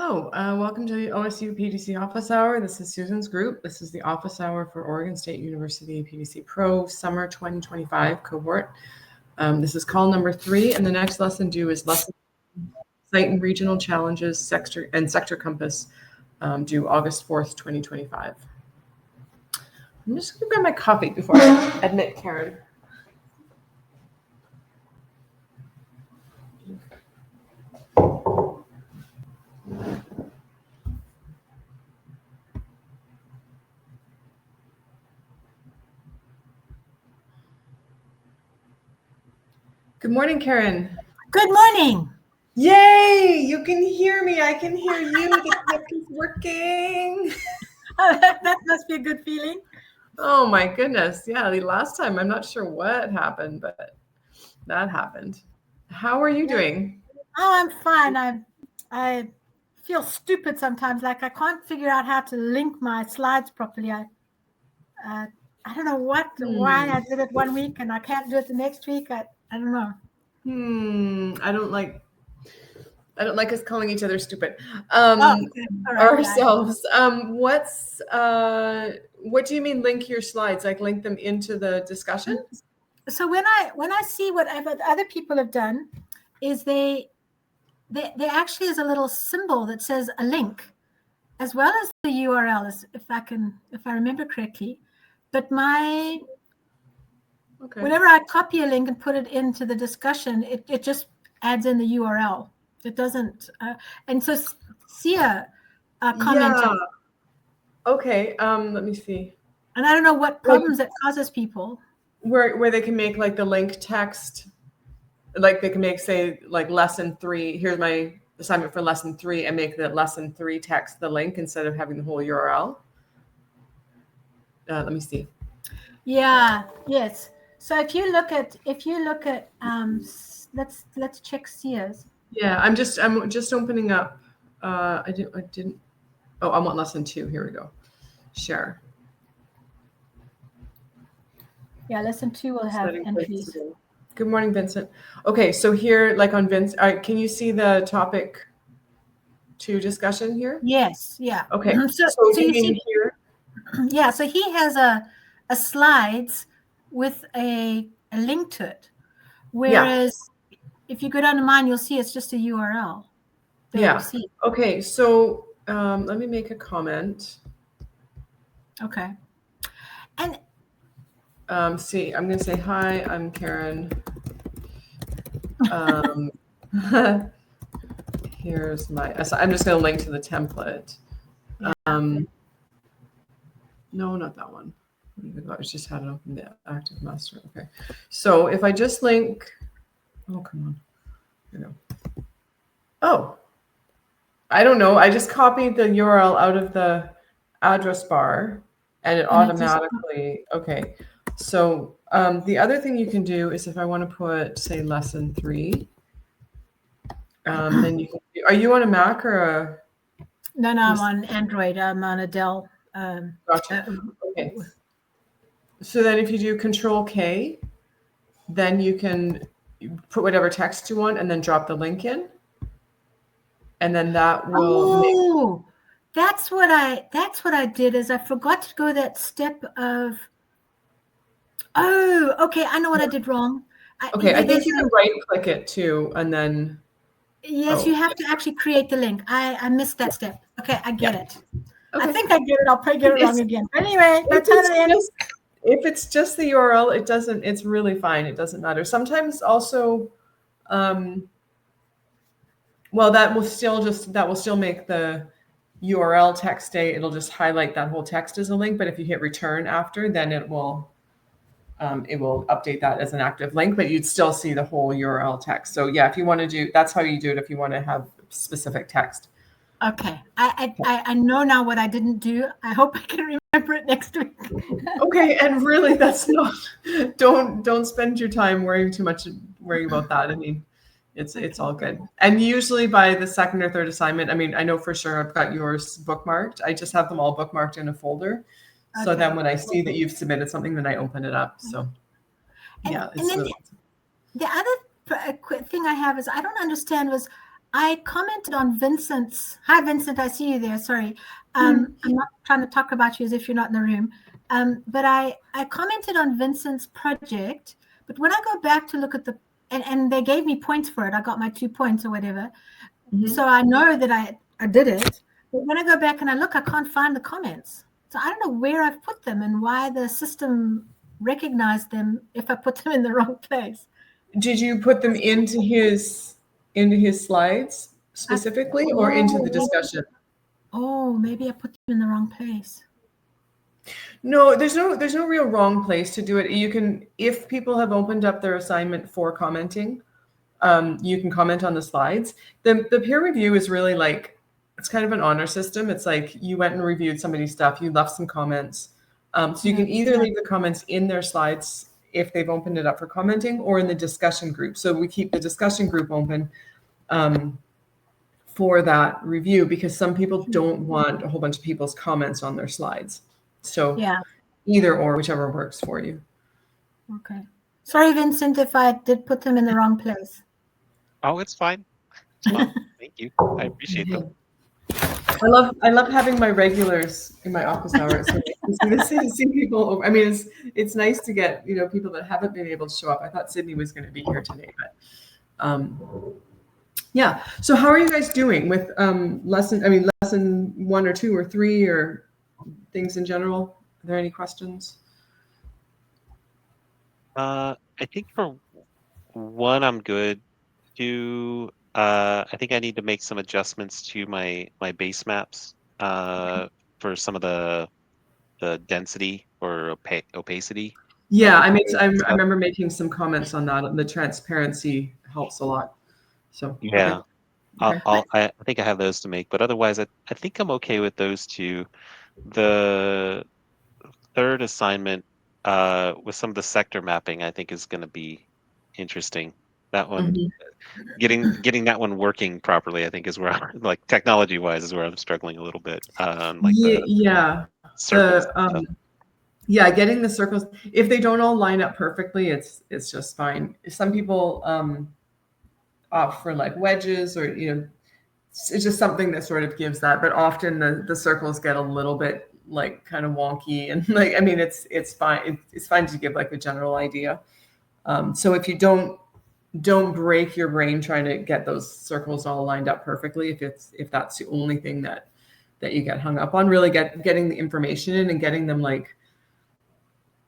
Hello, welcome to the OSU PDC Office Hour. This is Susan's group. This is the Office Hour for Oregon State University PDC Pro Summer 2025 cohort. This is call number 3, and the next lesson due is lesson Site and Regional Challenges Sector Compass, due August 4th, 2025. I'm just going to grab my coffee before I admit Karen. Good morning, Karen. Good morning. Yay! You can hear me. I can hear you. The clip is working. That must be a good feeling. Oh my goodness. Yeah, the last time, I'm not sure what happened, but that happened. How are you doing? Oh, I'm fine. I feel stupid sometimes. Like I can't figure out how to link my slides properly. I don't know why I did it one week and I can't do it the next week. I don't know. I don't like us calling each other stupid. Right, ourselves. What do you mean link your slides? Like link them into the discussion? So when I see what other people have done, is they actually is a little symbol that says a link, as well as the URL, if I remember correctly. But whenever I copy a link and put it into the discussion, it just adds in the URL. It doesn't. And so Sia commented. Yeah. Okay. Let me see. And I don't know what problems that causes people. Where they can make like the link text, like they can make, say, like lesson 3. Here's my assignment for lesson 3, and make the lesson 3 text the link instead of having the whole URL. Let me see. Yeah. Yes. So if you look at let's check Sia's. Yeah, I'm just opening up. I didn't. Oh, I want lesson 2. Here we go. Share. Yeah, lesson 2 will have entries. Good morning, Vincent. Okay, so here, like on Vince, can you see the topic 2 discussion here? Yes. Yeah. Okay. So you see here? Yeah. So he has a slides with a link to it, whereas if you go down to mine, you'll see it's just a URL. Yeah. Okay. So let me make a comment. Okay. And see, I'm going to say, hi, I'm Karen. Here's my, I'm just going to link to the template. No, not that one. I just had it open, the active master. Okay. So if I just link, oh, come on. Here we go. Oh, I don't know. I just copied the URL out of the address bar and it automatically, okay. So the other thing you can do is if I want to put, say, lesson 3, then you can, are you on a Mac or a? No, I'm on Android. I'm on a Dell. Gotcha. Okay. So then if you do Control-K, then you can put whatever text you want and then drop the link in. And then that will that's what I did, is I forgot to go that step of, okay, I know what I did wrong. I think you can right click it too, and then yes, you have to actually create the link. I missed that step. Okay, I get it. Okay. I think I get it. I'll probably get it wrong again. Anyway, that's how it ends. If it's just the URL, it doesn't. It's really fine. It doesn't matter. Sometimes also, well, that will still make the URL text stay. It'll just highlight that whole text as a link. But if you hit return after, then it will update that as an active link. But you'd still see the whole URL text. So yeah, if you want to do, that's how you do it. If you want to have specific text. Okay, I know now what I didn't do. I hope I can remember it next week. Okay, and really, that's not. Don't spend your time worrying about that. I mean, it's all good. And usually by the second or third assignment, I mean, I know for sure I've got yours bookmarked. I just have them all bookmarked in a folder. Okay. So then when I see that you've submitted something, then I open it up. So yeah, and then the other thing I have is I don't understand was I commented on Vincent's. Hi, Vincent. I see you there. Sorry. I'm not trying to talk about you as if you're not in the room. But I commented on Vincent's project. But when I go back to look at and they gave me points for it. I got my 2 points or whatever. So I know that I did it. But when I go back and I look, I can't find the comments. So I don't know where I've put them and why the system recognized them if I put them in the wrong place. Did you put them into his slides specifically, or into the discussion? Oh, maybe I put them in the wrong place. No, there's no real wrong place to do it. You can, if people have opened up their assignment for commenting, you can comment on the slides. The peer review is really like, it's kind of an honor system. It's like you went and reviewed somebody's stuff, you left some comments. So you can either leave the comments in their slides if they've opened it up for commenting, or in the discussion group. So we keep the discussion group open for that review, because some people don't want a whole bunch of people's comments on their slides. So yeah, either or, whichever works for you. Okay. Sorry, Vincent, if I did put them in the wrong place. Oh, it's fine. It's fine. Thank you. I appreciate them. I love having my regulars in my office hours. So see people. I mean, it's nice to get, you know, people that haven't been able to show up. I thought Sydney was going to be here today, but yeah. So how are you guys doing with lesson 1 or 2 or 3, or things in general? Are there any questions? I think for 1, I'm good. 2, I think I need to make some adjustments to my base maps for some of the density or opacity. Yeah, I remember making some comments on that. The transparency helps a lot. So yeah, okay. I think I have those to make, but otherwise, I think I'm okay with those 2. The third assignment with some of the sector mapping, I think is going to be interesting. That one, getting that one working properly, I think is where I'm, like, technology wise, is where I'm struggling a little bit. Like circles. Yeah, getting the circles. If they don't all line up perfectly, it's just fine. Some people opt for like wedges, or, you know, it's just something that sort of gives that. But often the circles get a little bit like kind of wonky, and like, I mean, it's fine. It's fine to give like a general idea. So if you don't break your brain trying to get those circles all lined up perfectly, if that's the only thing that you get hung up on, really getting the information in and getting them like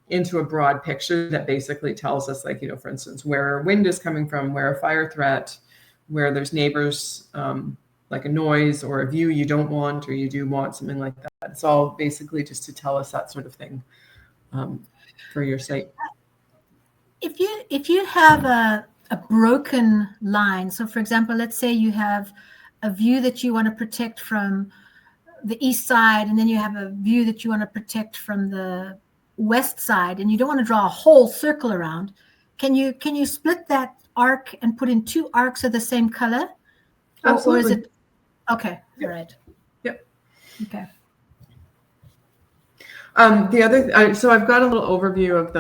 into a broad picture that basically tells us, like, you know, for instance, where wind is coming from, where a fire threat, where there's neighbors, like a noise or a view you don't want, or you do want, something like that. It's all basically just to tell us that sort of thing for your site. If you have a broken line, so for example, let's say you have a view that you want to protect from the east side, and then you have a view that you want to protect from the west side, and you don't want to draw a whole circle around, can you split that arc and put in 2 arcs of the same color? Absolutely. Or is it okay? All right. Yep. Okay. The other, so I've got a little overview of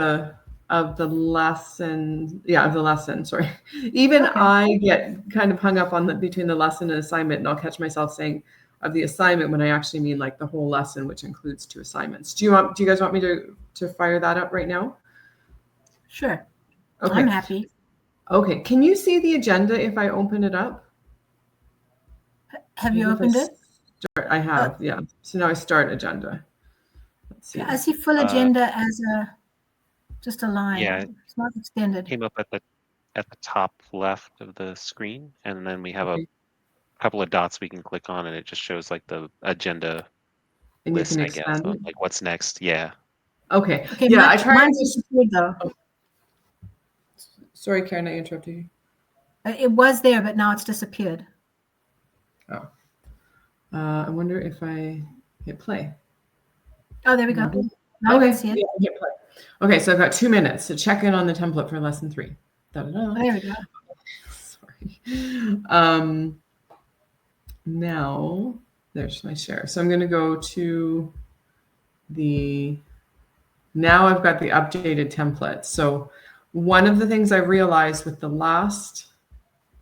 the lesson. Yeah, of the lesson. Sorry. Even okay. I get kind of hung up on between the lesson and assignment, and I'll catch myself saying of the assignment when I actually mean like the whole lesson, which includes 2 assignments. Do you guys want me to fire that up right now? Sure. Okay. I'm happy. Okay. Can you see the agenda if I open it up? Have you opened it? I have, yeah. So now I start agenda. Let's see. I see full agenda as just a line. Yeah, it's not extended. Came up at the top left of the screen, and then we have a couple of dots we can click on, and it just shows like the agenda and list, you can I guess, expand on, like, what's next. Yeah. Okay, yeah, I tried mine's disappeared though. Oh. Sorry, Karen, I interrupted you. It was there, but now it's disappeared. Oh. I wonder if I hit play. Oh, there we go. Now okay. I can see it. Yeah, hit play. Okay, so I've got 2 minutes to check in on the template for lesson 3. Da-da-da. There we go. Sorry. Now, there's my share. So I'm going to go to now I've got the updated template. So one of the things I realized with the last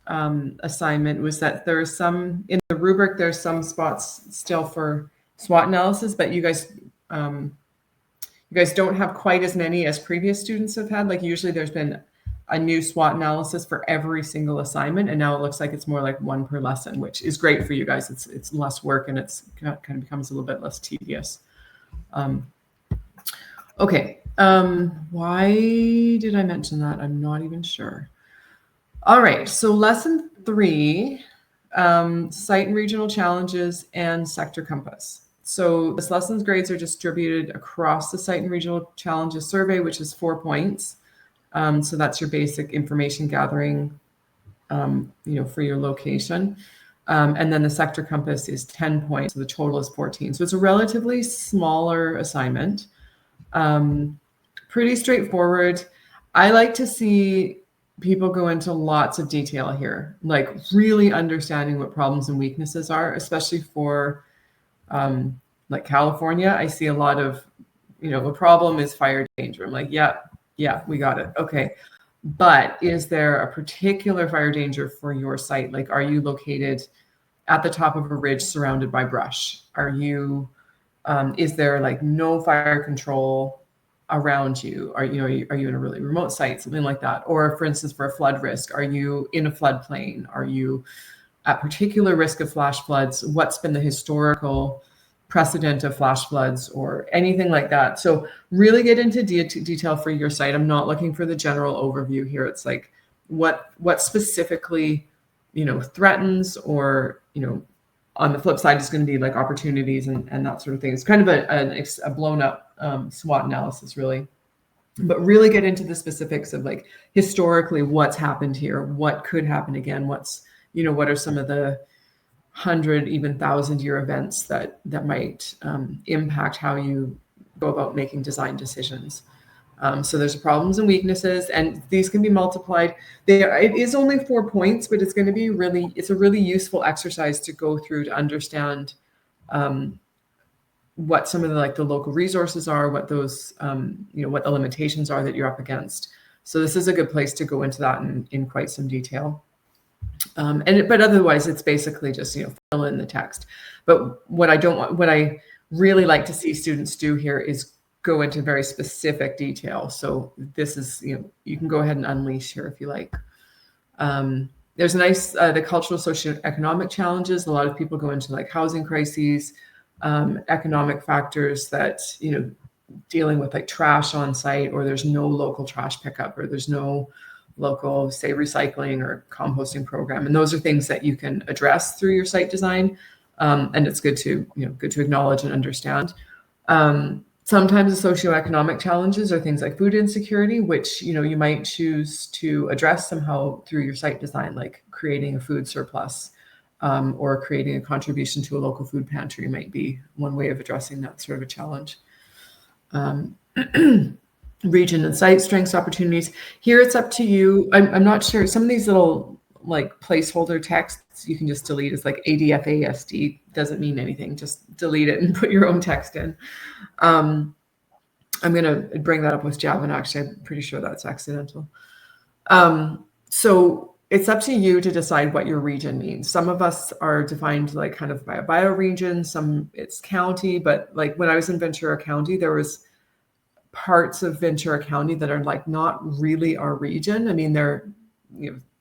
assignment was that there's some, in the rubric, there's some spots still for SWOT analysis, but you guys don't have quite as many as previous students have had. Like usually there's been a new SWOT analysis for every single assignment, and now it looks like it's more like one per lesson, which is great for you guys. It's less work and it's kind of becomes a little bit less tedious. Okay, why did I mention that? I'm not even sure. All right, so lesson 3, site and regional challenges and sector compass. So this lesson's grades are distributed across the site and regional challenges survey, which is 4 points. So that's your basic information gathering, for your location. And then the sector compass is 10 points. So the total is 14. So it's a relatively smaller assignment. Pretty straightforward. I like to see people go into lots of detail here, like really understanding what problems and weaknesses are, especially for like California. I see a lot of, the problem is fire danger. I'm like, yeah, we got it. Okay. But is there a particular fire danger for your site? Like, are you located at the top of a ridge surrounded by brush? Are you, is there like no fire control around you? Are you in a really remote site, something like that? Or for instance, for a flood risk, are you in a floodplain? Are you at particular risk of flash floods? What's been the historical precedent of flash floods or anything like that? So really get into detail for your site. I'm not looking for the general overview here. It's like what specifically, threatens, or, on the flip side is going to be like opportunities and that sort of thing. It's kind of a blown up SWOT analysis, really. But really get into the specifics of like historically what's happened here, what could happen again, what are some of the 100, even 1,000-year events that might impact how you go about making design decisions. So there's problems and weaknesses, and these can be multiplied. It is only 4 points, but it's going to be it's a really useful exercise to go through to understand what some of the local resources are, what those, what the limitations are that you're up against. So this is a good place to go into that in quite some detail. But otherwise, it's basically just, fill in the text. But what I really like to see students do here is go into very specific detail. So this is, you can go ahead and unleash here if you like. There's a nice, the cultural socioeconomic challenges. A lot of people go into like housing crises, economic factors that, dealing with like trash on site, or there's no local trash pickup, or there's no local, say, recycling or composting program. And those are things that you can address through your site design. And it's good to acknowledge and understand. Sometimes the socioeconomic challenges are things like food insecurity, which, you might choose to address somehow through your site design, like creating a food surplus, or creating a contribution to a local food pantry might be one way of addressing that sort of a challenge. Region and site strengths, opportunities. Here it's up to you. I'm not sure. Some of these little like placeholder texts you can just delete. It's like ADFASD, doesn't mean anything. Just delete it and put your own text in. I'm going to bring that up with Javin. Actually, I'm pretty sure that's accidental. So it's up to you to decide what your region means. Some of us are defined like kind of by a bioregion, some it's county, but like when I was in Ventura County, there was parts of Ventura County that are like not really our region. I mean, they're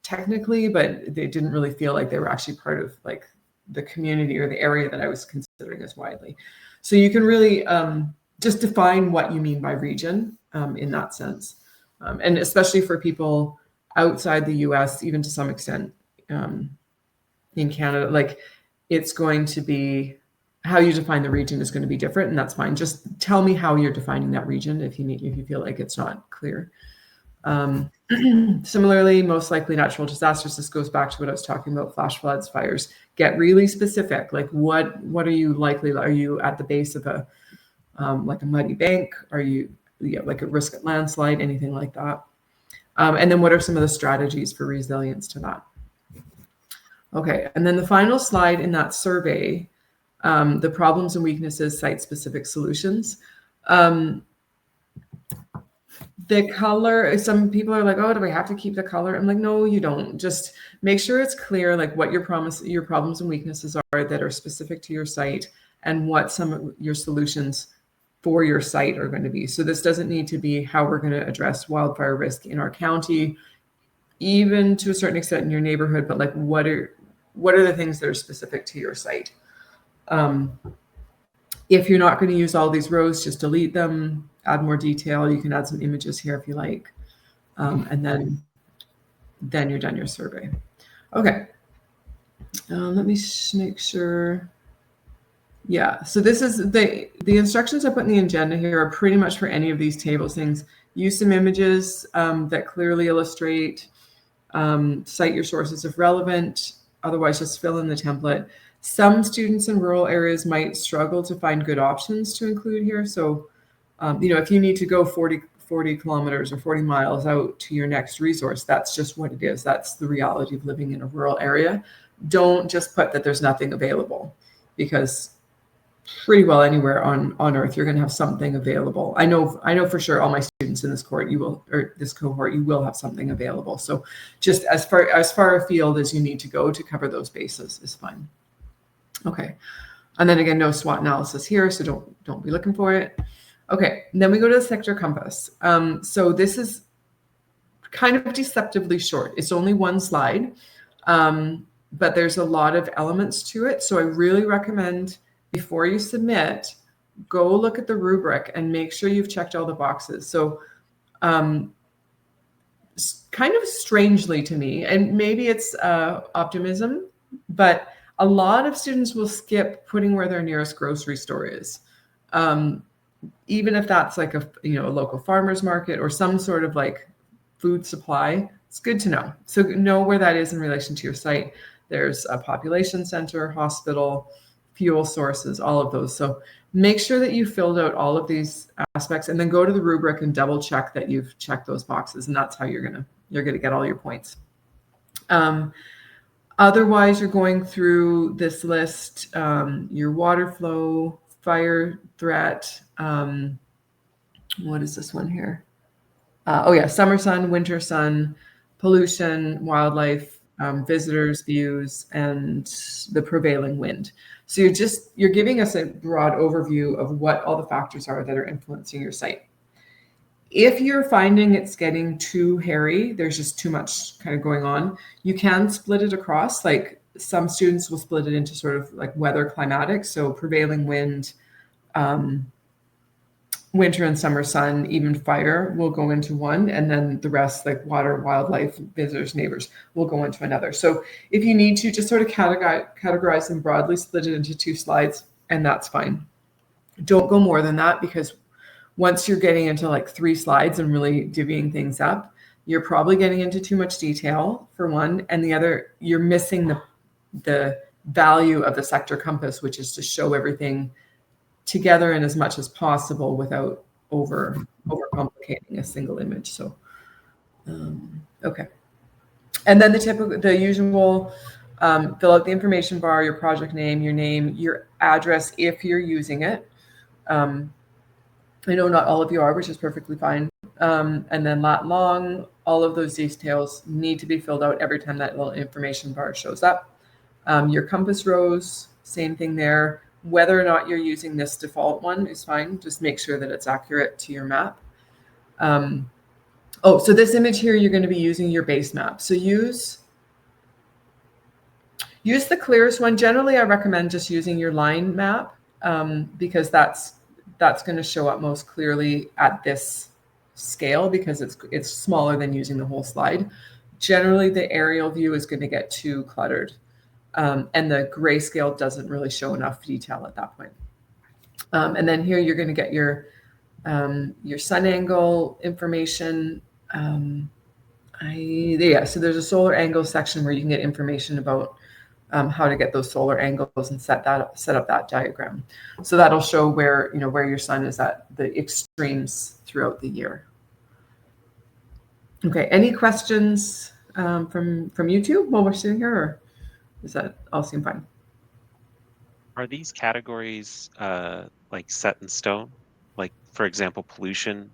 technically, but they didn't really feel like they were actually part of like the community or the area that I was considering as widely. So you can really just define what you mean by region in that sense. And especially for people outside the US, even to some extent in Canada, like it's going to be, how you define the region is going to be different, and that's fine. Just tell me how you're defining that region if you feel like it's not clear. Similarly, most likely natural disasters. This goes back to what I was talking about, flash floods, fires. Get really specific. Like what are you likely? Are you at the base of a like a muddy bank? Are you like at risk of landslide? Anything like that? And then what are some of the strategies for resilience to that? Okay, and then the final slide in that survey, the problems and weaknesses, site-specific solutions. The color, some people are like, oh, do we have to keep the color? I'm like, no, you don't. Just make sure it's clear, like what your problems and weaknesses are that are specific to your site, and what some of your solutions for your site are going to be. So this doesn't need to be how we're going to address wildfire risk in our county, even to a certain extent in your neighborhood, but like what are the things that are specific to your site? If you're not going to use all these rows, just delete them, add more detail. You can add some images here if you like. And then you're done your survey. Okay. Let me make sure. Yeah, so this is the instructions I put in the agenda here are pretty much for any of these tables things. Use some images that clearly illustrate, cite your sources if relevant, otherwise just fill in the template. Some students in rural areas might struggle to find good options to include here. So, if you need to go 40 kilometers or 40 miles out to your next resource, that's just what it is. That's the reality of living in a rural area. Don't just put that there's nothing available, because pretty well anywhere on earth you're going to have something available. I know for sure all my students in this cohort you will have something available. So just as far afield as you need to go to cover those bases is fine. Okay. And then again, no SWOT analysis here, so don't be looking for it. Okay, and then we go to the sector compass. So this is kind of deceptively short. It's only one slide, but there's a lot of elements to it. So I really recommend, before you submit, go look at the rubric and make sure you've checked all the boxes. So kind of strangely to me, and maybe it's optimism, but a lot of students will skip putting where their nearest grocery store is. Even if that's like a local farmer's market or some sort of like food supply, it's good to know. So know where that is in relation to your site. There's a population center, hospital, fuel sources, all of those. So make sure that you filled out all of these aspects, and then go to the rubric and double check that you've checked those boxes, and that's how you're gonna get all your points. Otherwise, you're going through this list, your water flow, fire threat. What is this one here? Summer sun, winter sun, pollution, wildlife, visitors, views, and the prevailing wind. So you're giving us a broad overview of what all the factors are that are influencing your site. If you're finding it's getting too hairy, there's just too much kind of going on, you can split it across. Like some students will split it into sort of like weather climatic. So prevailing wind, winter and summer sun, even fire will go into one. And then the rest, like water, wildlife, visitors, neighbors, will go into another. So if you need to, just sort of categorize them broadly, split it into 2 slides, and that's fine. Don't go more than that, because once you're getting into like 3 slides and really divvying things up, you're probably getting into too much detail for one, and the other, you're missing the value of the sector compass, which is to show everything together and as much as possible without over complicating a single image. So, okay. And then the usual, fill out the information bar, your project name, your name, your address if you're using it. I know not all of you are, which is perfectly fine. And then lat long, all of those details need to be filled out every time that little information bar shows up. Your compass rows, same thing there. Whether or not you're using this default one is fine. Just make sure that it's accurate to your map. So this image here, you're going to be using your base map. So use the clearest one. Generally, I recommend just using your line map, because that's going to show up most clearly at this scale, because it's smaller than using the whole slide. Generally, the aerial view is going to get too cluttered. And the grayscale doesn't really show enough detail at that point. And then here you're going to get your sun angle information. So there's a solar angle section where you can get information about how to get those solar angles and set up that diagram. So that'll show where your sun is at the extremes throughout the year. Okay, any questions from YouTube while we're sitting here, or does that all seem fine? Are these categories like set in stone? Like, for example, pollution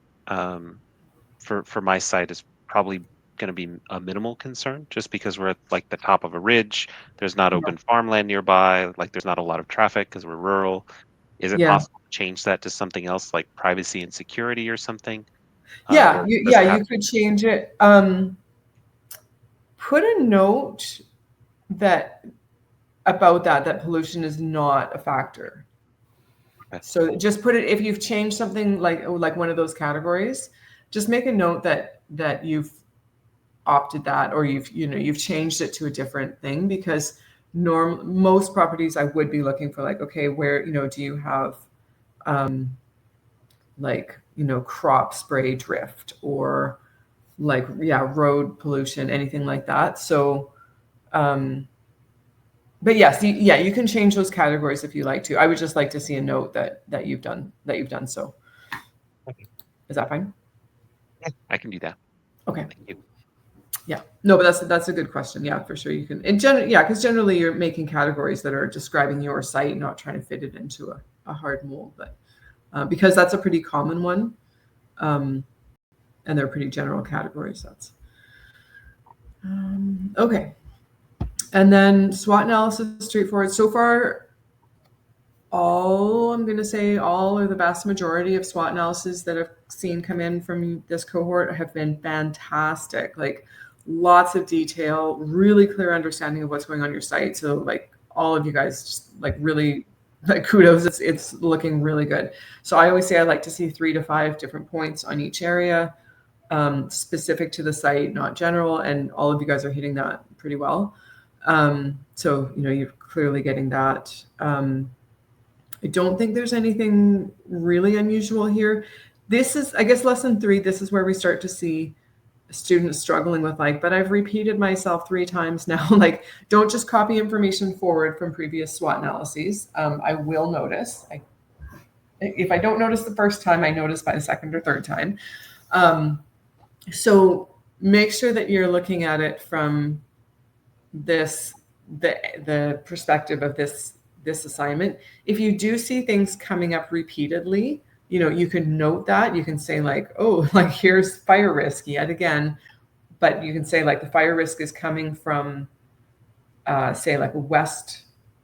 for my site is probably going to be a minimal concern, just because we're at like the top of a ridge. There's not open farmland nearby. Like there's not a lot of traffic because we're rural. Is it Yeah. possible to change that to something else like privacy and security or something? Yeah, Or you, does it yeah, have you could change it. Put a note that about that pollution is not a factor. Okay. So just put it, if you've changed something like one of those categories, just make a note that you've opted that, or you've changed it to a different thing, because most properties I would be looking for, like, okay, where, do you have like, crop spray drift, or like, road pollution, anything like that. So but yes, you can change those categories if you like to. I would just like to see a note that you've done so. Okay. Is that fine? Yeah, I can do that. Okay. Thank you. Yeah. No, but that's a good question. Yeah, for sure. You can. Because generally you're making categories that are describing your site, not trying to fit it into a hard mold. But because that's a pretty common one, and they're pretty general categories. That's okay. And then SWOT analysis, straightforward. So far, I'm going to say all, or the vast majority of SWOT analyses that I've seen come in from this cohort have been fantastic. Like lots of detail, really clear understanding of what's going on your site. So like all of you guys, just like really, like kudos. It's looking really good. So I always say I like to see 3 to 5 different points on each area, specific to the site, not general. And all of you guys are hitting that pretty well. So you're clearly getting that. I don't think there's anything really unusual here. This is, I guess, lesson 3. This is where we start to see students struggling with, like, but I've repeated myself 3 times now. Like, don't just copy information forward from previous SWOT analyses. I will notice. If I don't notice the first time, I notice by the second or third time. So make sure that you're looking at it from the perspective of this assignment. If you do see things coming up repeatedly, you can note that. You can say like, oh, like here's fire risk yet again, but you can say like the fire risk is coming from, say like the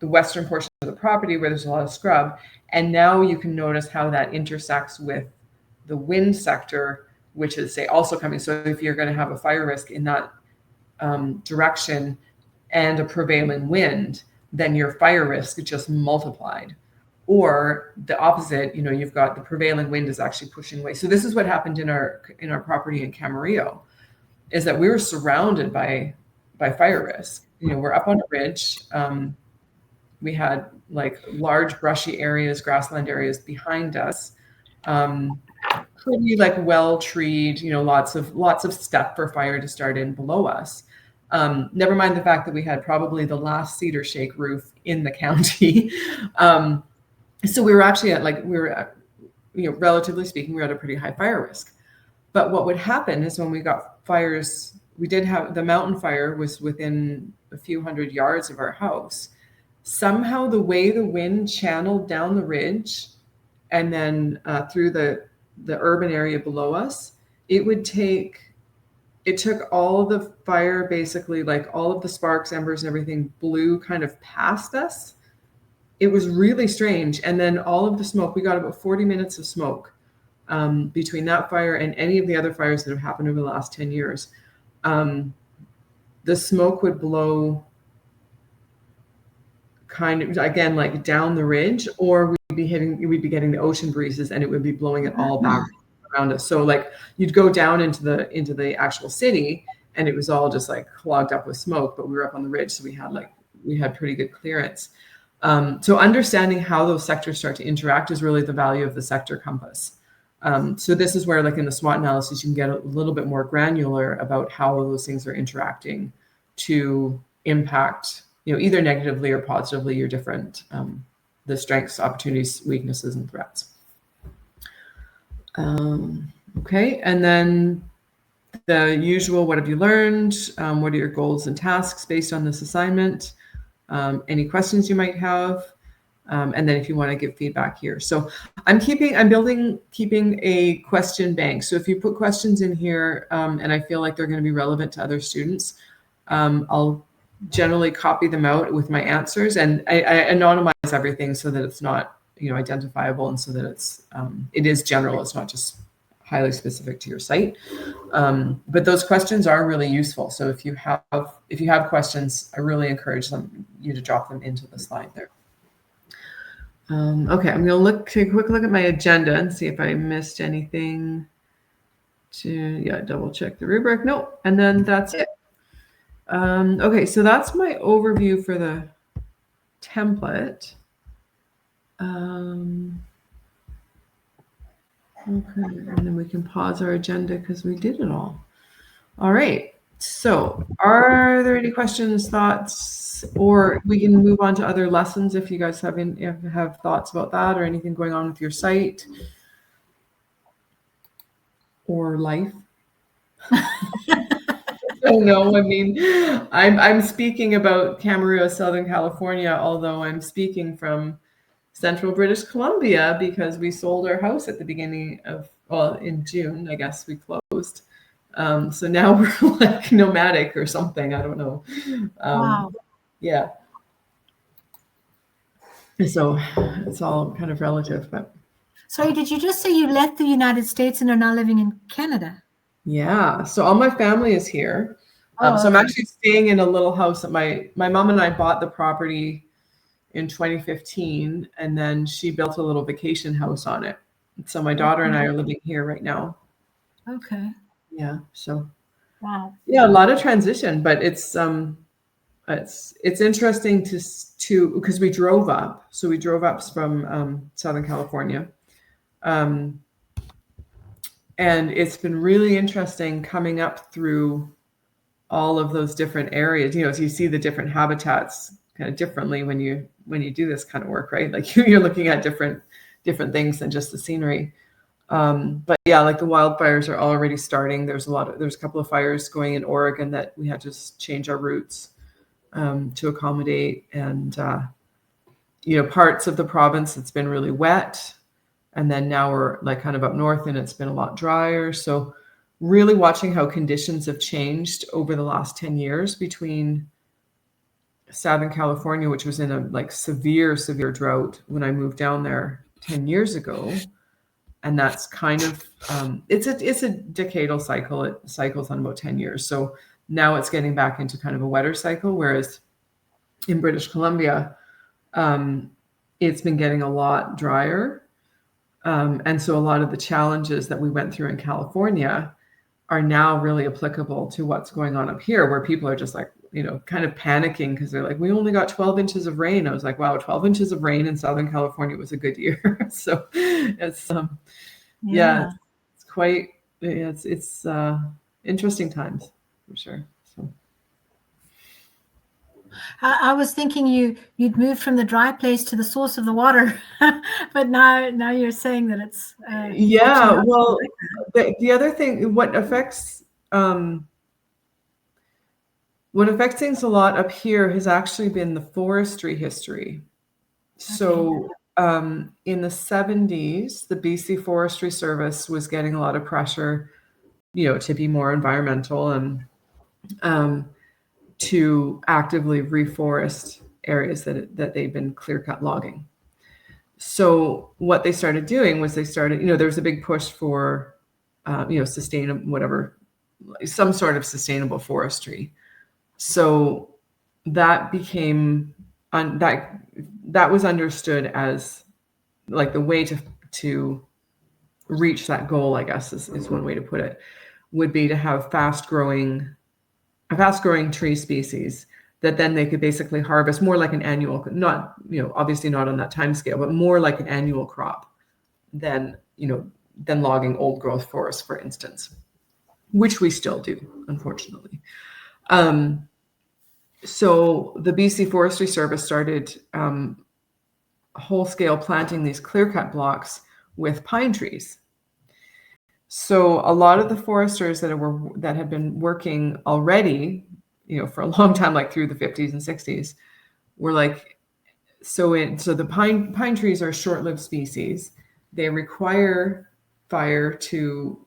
western portion of the property where there's a lot of scrub. And now you can notice how that intersects with the wind sector, which is, say, also coming. So if you're going to have a fire risk in that direction and a prevailing wind, then your fire risk just multiplied. Or the opposite, you've got the prevailing wind is actually pushing away. So this is what happened in our property in Camarillo, is that we were surrounded by fire risk. We're up on a ridge. We had like large brushy areas, grassland areas behind us. Pretty like well treed, lots of stuff for fire to start in below us. Never mind the fact that we had probably the last cedar shake roof in the county. So we were actually relatively speaking, we were at a pretty high fire risk. But what would happen is when we got fires, we did have the mountain fire was within a few hundred yards of our house. Somehow the way the wind channeled down the ridge and then through the urban area below us, it took all of the fire, basically, like all of the sparks, embers, and everything blew kind of past us. It was really strange. And then all of the smoke, we got about 40 minutes of smoke between that fire and any of the other fires that have happened over the last 10 years. The smoke would blow kind of, again, like down the ridge, or we'd be getting the ocean breezes and it would be blowing it all back around us. So like you'd go down into the actual city and it was all just like clogged up with smoke, but we were up on the ridge, so we had pretty good clearance. So understanding how those sectors start to interact is really the value of the sector compass. So this is where, like in the SWOT analysis, you can get a little bit more granular about how those things are interacting to impact, either negatively or positively, your different, the strengths, opportunities, weaknesses, and threats. Okay, and then the usual, what have you learned? What are your goals and tasks based on this assignment? Any questions you might have? And then if you want to give feedback here. So I'm keeping a question bank. So if you put questions in here and I feel like they're going to be relevant to other students, I'll generally copy them out with my answers, and I anonymize everything so that it's not, identifiable, and so that it is general. It's not just highly specific to your site. But those questions are really useful. So if you have questions, I really encourage you to drop them into the slide there. Okay, I'm going to take a quick look at my agenda and see if I missed anything. Double check the rubric. Nope, and then that's it. Okay, so that's my overview for the template. Okay, and then we can pause our agenda because we did it all. All right. So are there any questions, thoughts, or we can move on to other lessons if you guys have thoughts about that or anything going on with your site or life? No, I mean, I'm speaking about Camarillo, Southern California, although I'm speaking from Central British Columbia because we sold our house at the beginning in June, I guess we closed. So now we're like nomadic or something. I don't know. Wow. Yeah. So it's all kind of relative, but. Sorry, did you just say you left the United States and are now living in Canada? Yeah. So all my family is here. So I'm actually staying in a little house that my mom and I bought the property in 2015, and then she built a little vacation house on it. So my daughter and I are living here right now. Okay. Yeah. So. Wow. Yeah, a lot of transition, but it's interesting to because we drove up. So we drove up from Southern California, and it's been really interesting coming up through all of those different areas. So you see the different habitats kind of differently when you do this kind of work, right? Like you're looking at different things than just the scenery. But yeah, like the wildfires are already starting. There's a couple of fires going in Oregon that we had to just change our routes to accommodate. And parts of the province, it's been really wet, and then now we're like kind of up north and it's been a lot drier. So really watching how conditions have changed over the last 10 years between Southern California, which was in a like severe drought when I moved down there 10 years ago. And that's kind of, it's a decadal cycle. It cycles on about 10 years. So now it's getting back into kind of a wetter cycle, whereas in British Columbia, it's been getting a lot drier. And so a lot of the challenges that we went through in California are now really applicable to what's going on up here, where people are just like, kind of panicking because they're like, we only got 12 inches of rain. I was like, wow, 12 inches of rain in Southern California was a good year. So it's, it's quite, it's interesting times for sure. So. I was thinking you'd moved from the dry place to the source of the water, but now you're saying that it's well, the other thing, what affects things a lot up here has actually been the forestry history. So in the 70s, the BC Forestry Service was getting a lot of pressure, to be more environmental and to actively reforest areas that they've been clear-cut logging. So what they started doing was there was a big push for, sustainable, some sort of sustainable forestry. So that became, that was understood as like the way to reach that goal, I guess is one way to put it, would be to have a fast growing tree species that then they could basically harvest more like an annual, not, obviously not on that time scale, but more like an annual crop than logging old growth forests, for instance, which we still do, unfortunately. So the BC Forestry Service started whole scale planting these clear cut blocks with pine trees. So a lot of the foresters that had been working already, for a long time, like through the 50s and 60s, were like, so the pine trees are short-lived species. They require fire to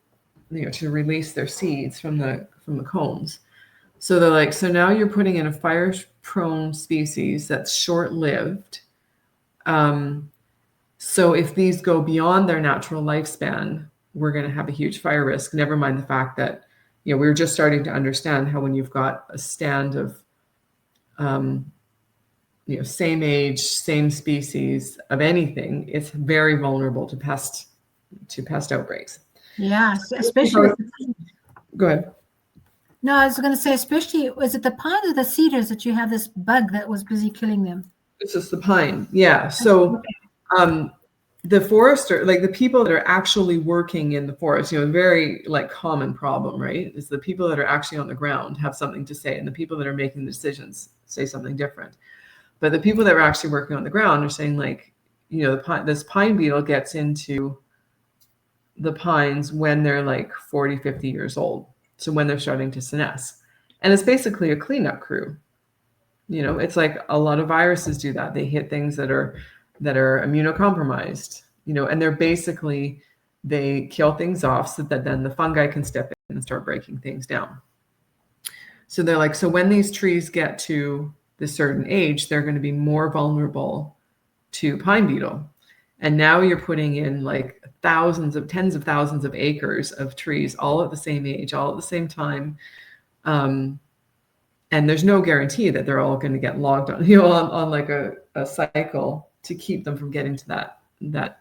release their seeds from the cones. So they're like, so now you're putting in a fire-prone species that's short-lived. So if these go beyond their natural lifespan, we're going to have a huge fire risk. Never mind the fact that, we were just starting to understand how when you've got a stand of, same age, same species of anything, it's very vulnerable to pest outbreaks. Yeah, especially. Go ahead. No, I was going to say, especially, was it the pines or the cedars that you have this bug that was busy killing them? It's just the pine. Yeah. So, the forester, like the people that are actually working in the forest, a very common problem, right? Is the people that are actually on the ground have something to say, and the people that are making the decisions say something different. But the people that are actually working on the ground are saying this pine beetle gets into the pines when they're 40, 50 years old. So when they're starting to senesce. And it's basically a cleanup crew. It's like a lot of viruses do that. They hit things that are immunocompromised, and they kill things off so that then the fungi can step in and start breaking things down. So they're like, so when these trees get to this certain age, they're going to be more vulnerable to pine beetle. And now you're putting in tens of thousands of acres of trees, all at the same age, all at the same time. And there's no guarantee that they're all going to get logged on, on a cycle to keep them from getting to that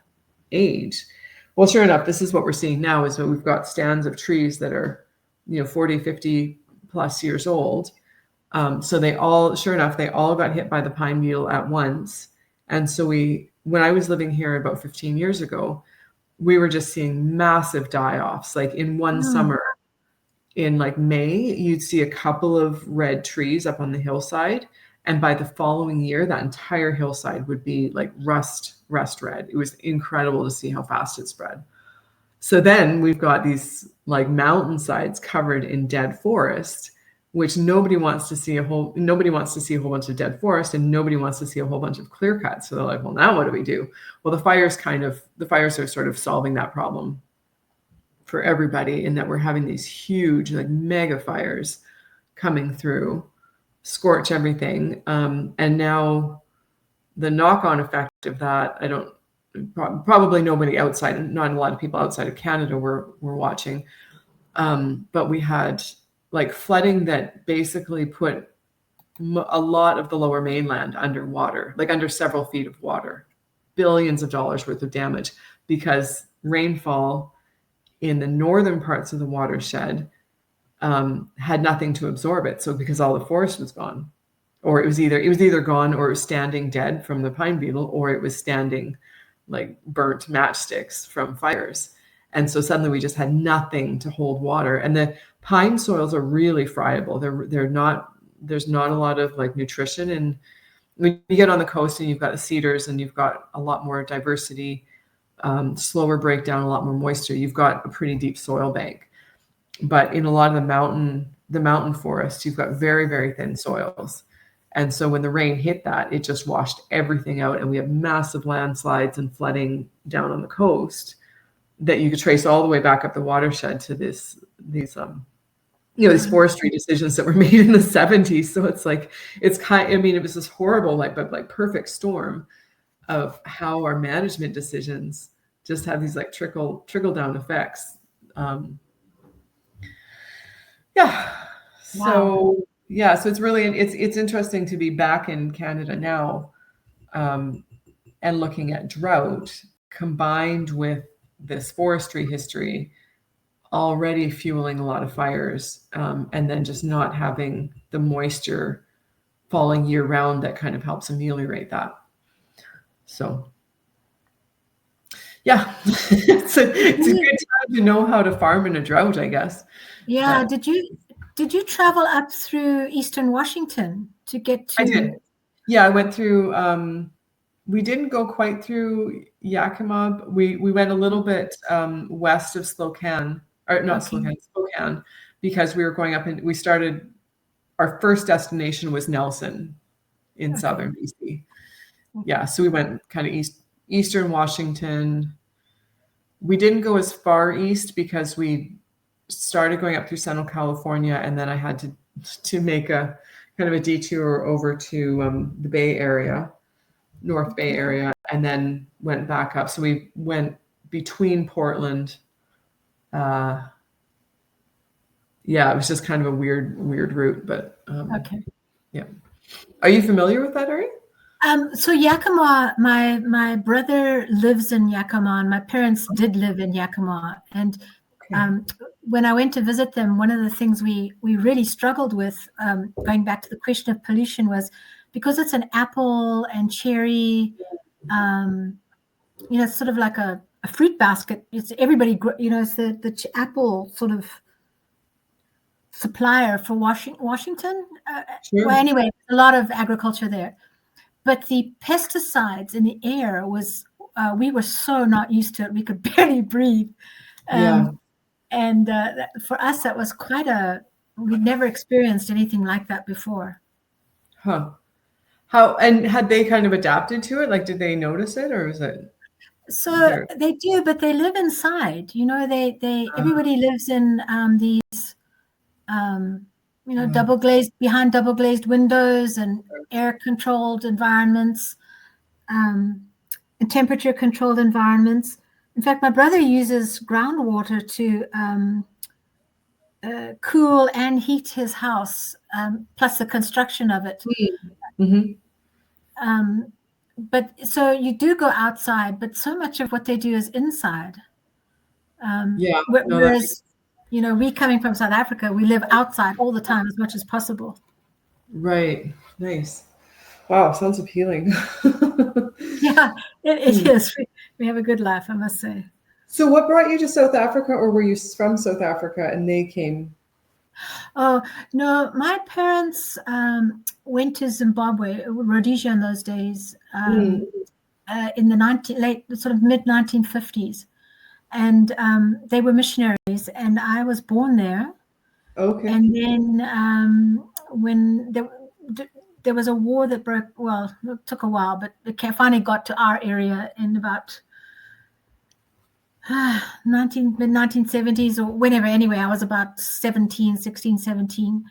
age. Well, sure enough, this is what we're seeing now is that we've got stands of trees that are, 40, 50 plus years old. So they all got hit by the pine beetle at once. And so when I was living here about 15 years ago, we were just seeing massive die-offs. In one summer, in May, you'd see a couple of red trees up on the hillside. And by the following year, that entire hillside would be rust red. It was incredible to see how fast it spread. So then we've got these mountainsides covered in dead forest, which nobody wants to see a whole bunch of dead forest, and nobody wants to see a whole bunch of clear cuts. So they're like, well, now what do we do? Well, the fires are sort of solving that problem for everybody, in that we're having these huge mega fires coming through, scorch everything. And now the knock-on effect of that, probably nobody outside, not a lot of people outside of Canada were watching. But we had flooding that basically put a lot of the lower mainland underwater, under several feet of water, billions of dollars worth of damage, because rainfall in the northern parts of the watershed had nothing to absorb it. So because all the forest was gone, or it was either gone, or it was standing dead from the pine beetle, or it was standing burnt matchsticks from fires. And so suddenly we just had nothing to hold water. And the pine soils are really friable. There's not a lot of nutrition. And when you get on the coast and you've got the cedars and you've got a lot more diversity, slower breakdown, a lot more moisture, you've got a pretty deep soil bank. But in a lot of the mountain forest, you've got very, very thin soils. And so when the rain hit that, it just washed everything out. And we have massive landslides and flooding down on the coast that you could trace all the way back up the watershed to these these forestry decisions that were made in the 70s. So it was this horrible, but perfect storm of how our management decisions just have these trickle down effects. So it's really, it's interesting to be back in Canada now, and looking at drought combined with this forestry history already fueling a lot of fires, and then just not having the moisture falling year round that kind of helps ameliorate that. So it's a good time to know how to farm in a drought, I guess. Yeah. Did you travel up through Eastern Washington to get to? I did. Yeah, I went through. We didn't go quite through Yakima. We went a little bit west of Spokane, or not Spokane, because we were going up, and we started. Our first destination was Nelson in southern BC. yeah, so we went kind of eastern Washington. We didn't go as far east because we started going up through Central California, and then I had to make a kind of a detour over to the Bay Area, North Bay Area, and then went back up. So we went between Portland. Yeah, it was just kind of a weird route, but Okay. yeah. Are you familiar with that area? So Yakima, my brother lives in Yakima, and my parents did live in Yakima. And when I went to visit them, one of the things we really struggled with, going back to the question of pollution, was because it's an apple and cherry, it's sort of like a fruit basket. It's everybody, it's the apple sort of supplier for Washington. Sure. Well, anyway, a lot of agriculture there. But the pesticides in the air was, we were so not used to it. We could barely breathe. And for us, that was we'd never experienced anything like that before. Huh. How, and had they kind of adapted to it? Like, did they notice it, or was it? So they do, but they live inside. Everybody lives in these, behind double glazed windows and air controlled environments, and temperature controlled environments. In fact, my brother uses groundwater to cool and heat his house, plus the construction of it. Mm-hmm. But so you do go outside, but so much of what they do is inside. Whereas, we coming from South Africa, we live outside all the time as much as possible. Right. Nice. Wow. Sounds appealing. Yeah, it is. We have a good life, I must say. So what brought you to South Africa, or were you from South Africa and they came? Oh, no, my parents went to Zimbabwe, Rhodesia in those days, in the mid 1950s. And they were missionaries, and I was born there. Okay. And then when there was a war that broke, well, it took a while, but it finally got to our area in about mid-1970s or whenever. Anyway, I was about 16, 17.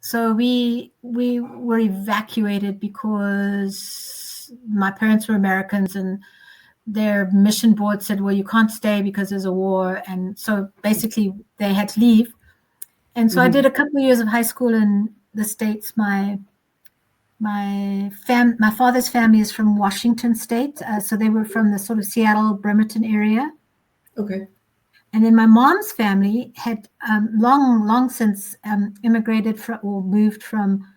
So we were evacuated because my parents were Americans, and their mission board said, well, you can't stay because there's a war. And so basically they had to leave. And so I did a couple of years of high school in the States. My father's family is from Washington State. So they were from the sort of Seattle, Bremerton area. Okay. And then my mom's family had long since immigrated or moved from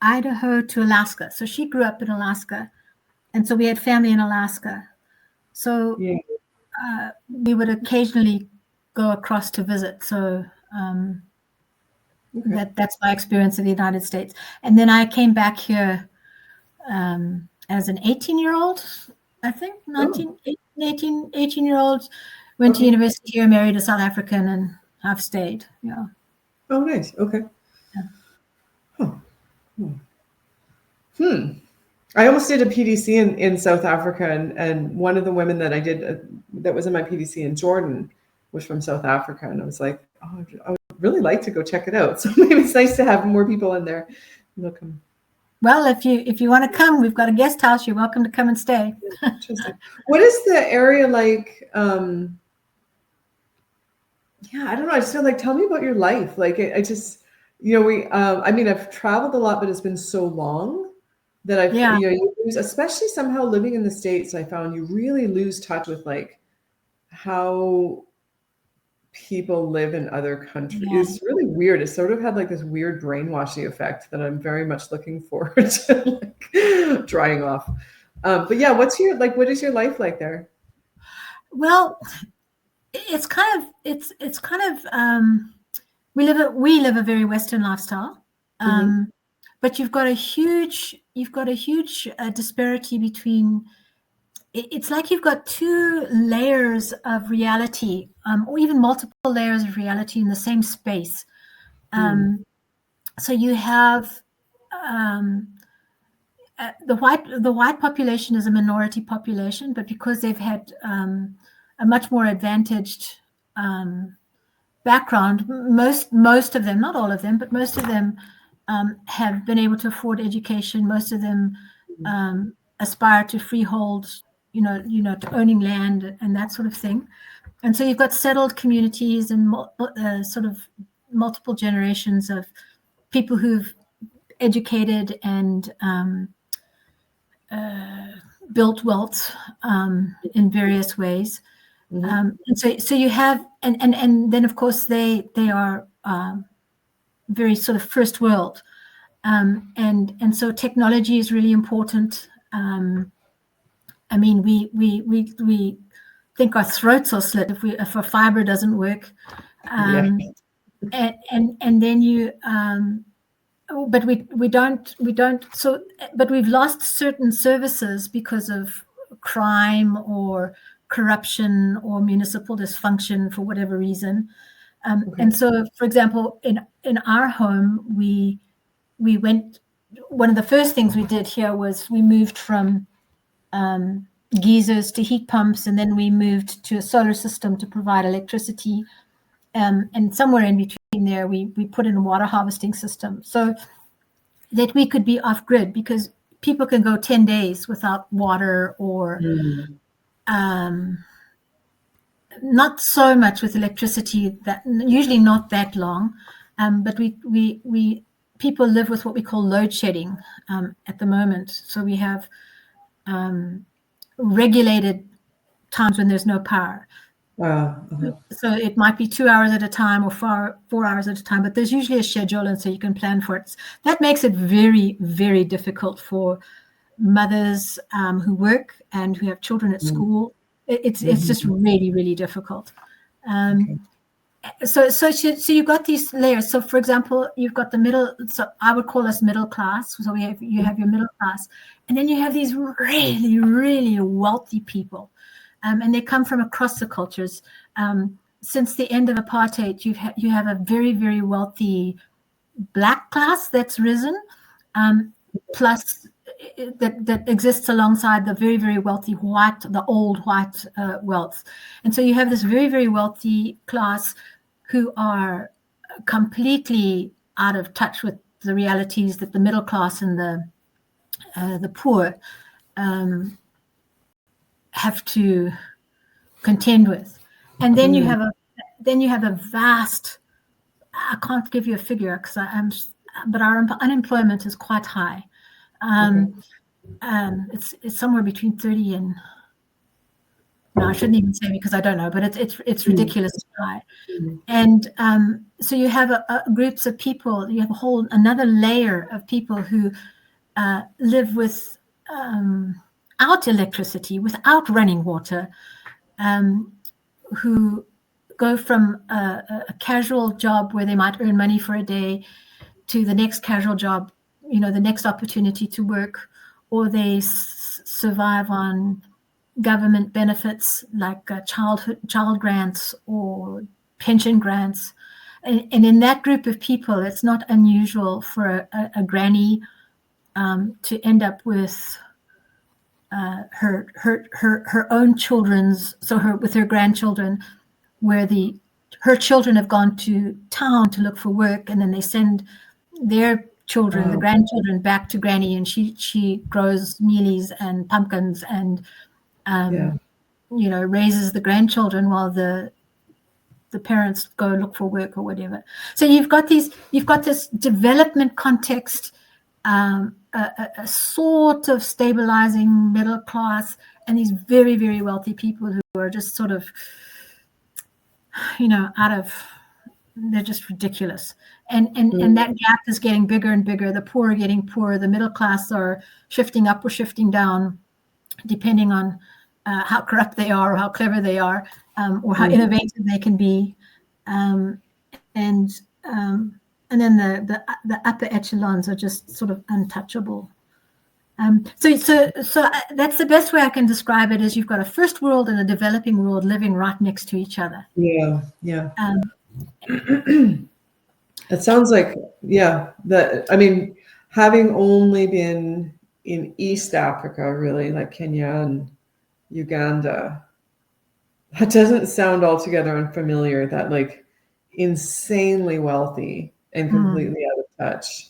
Idaho to Alaska. So she grew up in Alaska. And so we had family in Alaska. So we would occasionally go across to visit. So that's my experience of the United States. And then I came back here as an 18-year-old, I think, 18-year-old, went to university here, married a South African, and I've stayed. Yeah. Oh, nice. Okay. Yeah. Huh. I almost did a PDC in South Africa, and one of the women that I did that was in my PDC in Jordan was from South Africa, and I was like, oh, I would really like to go check it out. So maybe it's nice to have more people in there. Welcome. Well, if you want to come, we've got a guest house. You're welcome to come and stay. Interesting. What is the area like? Yeah, I don't know. I just feel like, tell me about your life. Like, I just, I mean, I've traveled a lot, but it's been so long that you lose, especially somehow living in the States, I found you really lose touch with like how people live in other countries. Yeah. It's really weird. It sort of had like this weird brainwashing effect that I'm very much looking forward to like drying off. But yeah, what is your life like there? Well, it's kind of we live a very Western lifestyle, but you've got a huge disparity between. It's like you've got two layers of reality, or even multiple layers of reality in the same space. So you have the white population is a minority population, but because they've had a much more advantaged background, most of them, not all of them, but most of them have been able to afford education. Most of them aspire to freehold, to owning land and that sort of thing. And so you've got settled communities and sort of multiple generations of people who've educated and built wealth in various ways. And so you have, and then of course they are very sort of first world, and so technology is really important. I mean, we think our throats are slit if a fiber doesn't work, and then you. But we don't. So, but we've lost certain services because of crime or corruption or municipal dysfunction for whatever reason. And so, for example, in our home, we went. One of the first things we did here was we moved from geysers to heat pumps, and then we moved to a solar system to provide electricity. And somewhere in between there, we put in a water harvesting system so that we could be off grid, because people can go 10 days without water, or not so much with electricity, that usually not that long. But we people live with what we call load shedding at the moment. So we have regulated times when there's no power. So it might be 2 hours at a time or 4 hours at a time, but there's usually a schedule, and so you can plan for it. That makes it very, very difficult for mothers who work and who have children at school. It's just really, really difficult. So you've got these layers. So for example, you've got the middle. So I would call us middle class. So you have your middle class, and then you have these really, really wealthy people. And they come from across the cultures. Since the end of apartheid, you have a very, very wealthy black class that's risen, plus that exists alongside the very, very wealthy the old white wealth. And so you have this very, very wealthy class who are completely out of touch with the realities that the middle class and the poor have to contend with. And then you have a vast, I can't give you a figure but our unemployment is quite high. It's somewhere between 30 and, no, I shouldn't even say because I don't know, but it's ridiculously high. And so you have groups of people, you have another layer of people who live with without electricity, without running water, who go from a casual job where they might earn money for a day to the next casual job, the next opportunity to work, or they survive on government benefits like child grants or pension grants. And in that group of people, it's not unusual for a granny to end up with her own children's, with her grandchildren, where her children have gone to town to look for work, and then they send their children, the grandchildren, back to granny, and she grows mealies and pumpkins and raises the grandchildren while the parents go look for work or whatever. So you've got this development context, a sort of stabilizing middle class, and these very, very wealthy people who are just sort of, they're just ridiculous. And that gap is getting bigger and bigger. The poor are getting poorer. The middle class are shifting up or shifting down, depending on how corrupt they are or how clever they are, or how innovative they can be. And then the upper echelons are just sort of untouchable. So that's the best way I can describe it, is you've got a first world and a developing world living right next to each other. Yeah. It sounds like, having only been in East Africa, really, like Kenya and Uganda. That doesn't sound altogether unfamiliar, that like insanely wealthy and completely out of touch.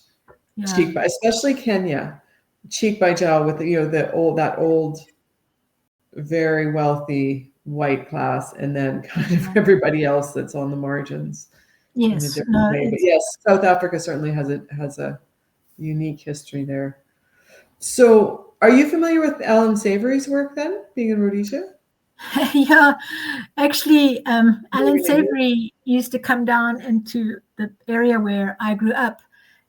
Yeah. Cheek by, especially Kenya, cheek by jowl with that old, very wealthy white class, and then kind of everybody else that's on the margins in a Yes. different No, way. But yes, South Africa certainly has a unique history there. So, are you familiar with Allan Savory's work then, being in Rhodesia? yeah, actually, Allan Savory used to come down into the area where I grew up,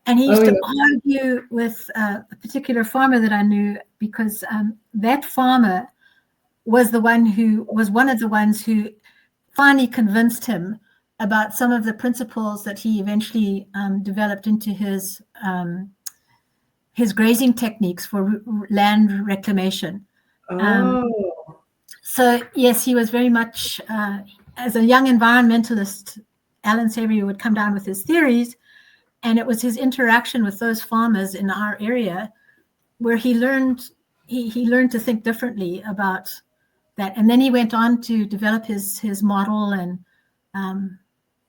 and he used to argue with a particular farmer that I knew, because that farmer was one of the ones who finally convinced him about some of the principles that he eventually developed into his grazing techniques for land reclamation. So yes, he was very much, as a young environmentalist, Allan Savory would come down with his theories, and it was his interaction with those farmers in our area where he learned to think differently about that. And then he went on to develop his model and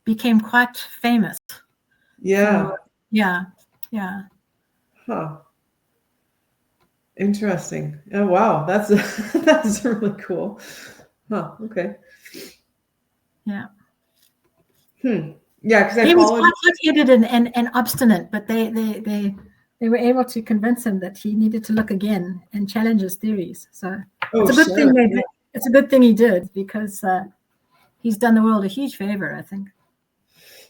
became quite famous. Yeah. So, yeah. Huh. Interesting. Oh wow, that's that's really cool. Huh. Okay. Yeah. Yeah, because he was quite hot-headed and obstinate, but they were able to convince him that he needed to look again and challenge his theories. So it's a good thing they did. It's a good thing he did, because he's done the world a huge favor, I think.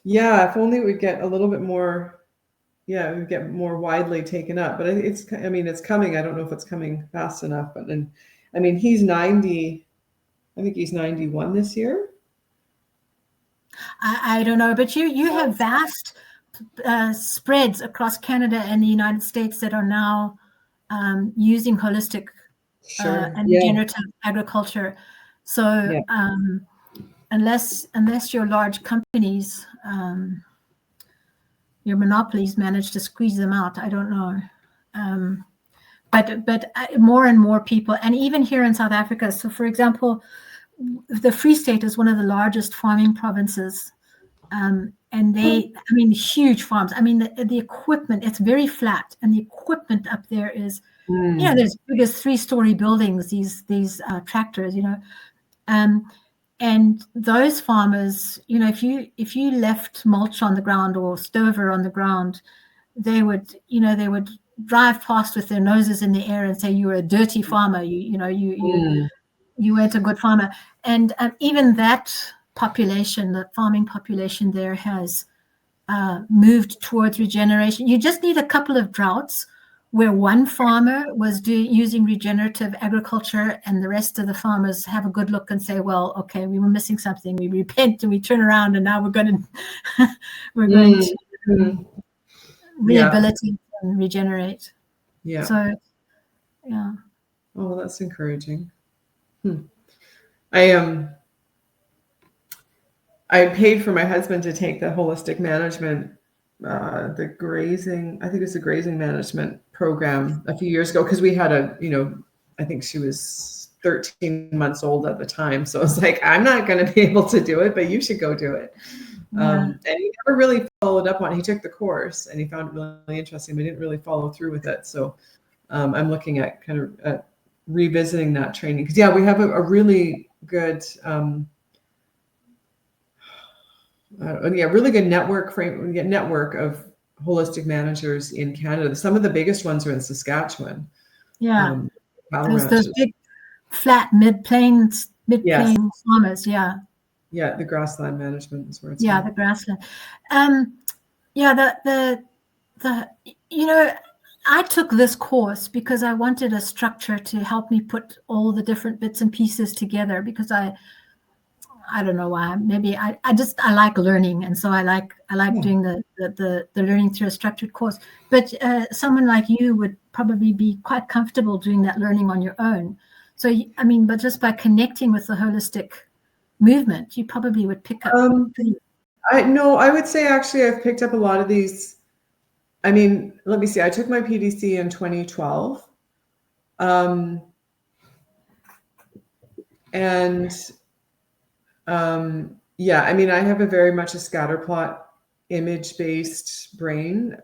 Yeah, if only it would get a little bit more. Yeah, it would get more widely taken up. But it's coming. I don't know if it's coming fast enough. But then, he's 90. I think he's 91 this year. I don't know, but you have vast spreads across Canada and the United States that are now using holistic and regenerative agriculture. So unless your large companies, your monopolies manage to squeeze them out, I don't know. But more and more people, and even here in South Africa. So, for example, the Free State is one of the largest farming provinces, and huge farms. The equipment, it's very flat, and the equipment up there is, there's big as 3-story buildings. These tractors, and those farmers, if you left mulch on the ground or stover on the ground, they would drive past with their noses in the air and say you were a dirty farmer. You weren't a good farmer. And even that population, the farming population there, has moved towards regeneration. You just need a couple of droughts where one farmer was using regenerative agriculture, and the rest of the farmers have a good look and say, well, okay, we were missing something. We repent and we turn around, and now we're going to rehabilitate and regenerate. Yeah. So, yeah. Oh, that's encouraging. I paid for my husband to take the holistic management, the grazing management program a few years ago, because we had I think she was 13 months old at the time. So I was like, I'm not going to be able to do it, but you should go do it. And he never really followed up on it. He took the course and he found it really interesting, but he didn't really follow through with it. So I'm looking at kind of revisiting that training, because we have a really good really good network of holistic managers in Canada. Some of the biggest ones are in Saskatchewan. Those big flat mid-plain farmers. The grassland management is where it's the grassland. I took this course because I wanted a structure to help me put all the different bits and pieces together, because I don't know why. Maybe I like learning, and so I like doing the learning through a structured course. But someone like you would probably be quite comfortable doing that learning on your own. So but just by connecting with the holistic movement, you probably would pick up. I would say actually I've picked up a lot of these. Let me see. I took my PDC in 2012, And yeah, I mean, I have a very much a scatter plot image-based brain.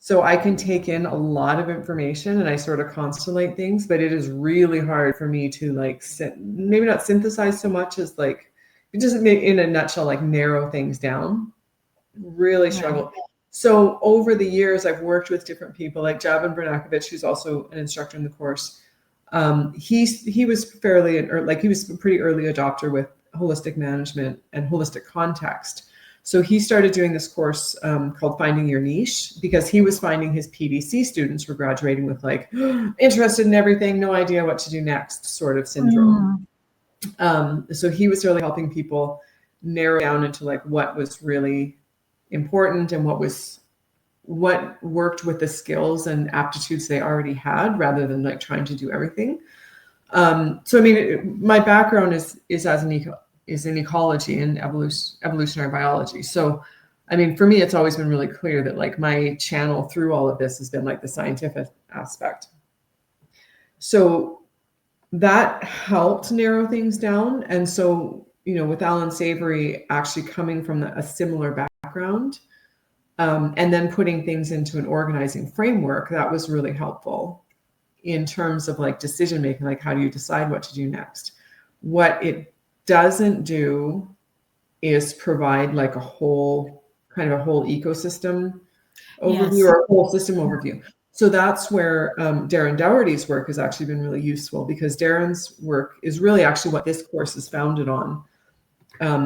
So I can take in a lot of information and I sort of constellate things, but it is really hard for me to like maybe not synthesize so much as like, it doesn't make, in a nutshell, like narrow things down. Really struggle. Right. So over the years, I've worked with different people like Javin Bernakovich, who's also an instructor in the course. He was fairly, or like he was a pretty early adopter with holistic management and holistic context. So he started doing this course called Finding Your Niche, because he was finding his PDC students were graduating with like interested in everything, no idea what to do next sort of syndrome. So he was really helping people narrow down into like what was really important and what worked with the skills and aptitudes they already had, rather than like trying to do everything. So I mean, my background is in ecology and evolutionary biology. So I mean, for me, it's always been really clear that like my channel through all of this has been like the scientific aspect. So that helped narrow things down. And so, you know, with Allan Savory actually coming from a similar background, and then putting things into an organizing framework, that was really helpful in terms of like decision making, like how do you decide what to do next? What it doesn't do is provide like a whole ecosystem overview, or a whole system overview. So that's where Darren Dougherty's work has actually been really useful, because Darren's work is really actually what this course is founded on,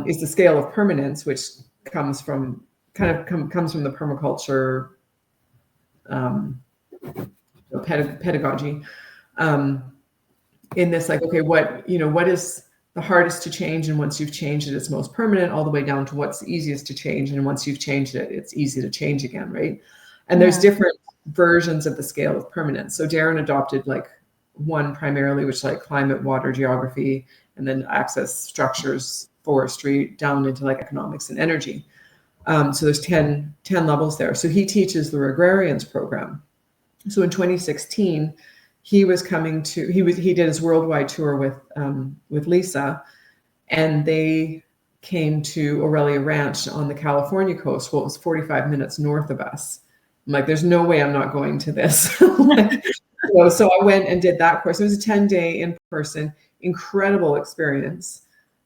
is the scale of permanence, which comes from the permaculture pedagogy, in this like, okay, what is the hardest to change, and once you've changed it, it's most permanent, all the way down to what's easiest to change, and once you've changed it, it's easy to change again, right? And there's different versions of the scale of permanence. So Darren adopted like one primarily, which like climate, water, geography, and then access, structures, forestry, down into like economics and energy. So there's 10 levels there. So he teaches the Agrarians program. So in 2016, he did his worldwide tour with Lisa, and they came to Aurelia Ranch on the California coast. Well, it was 45 minutes north of us. I'm like, there's no way I'm not going to this. So I went and did that course. It was a 10-day in-person, incredible experience.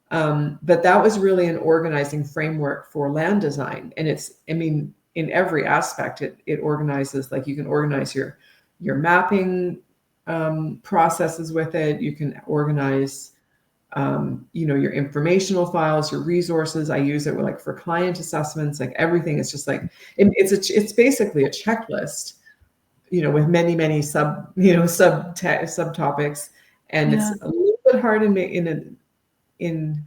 But that was really an organizing framework for land design. And in every aspect, it organizes, like you can organize your mapping processes with it. You can organize, your informational files, your resources. I use it like for client assessments, like everything is just like, it's basically a checklist, with many, many subtopics. And it's a little bit hard in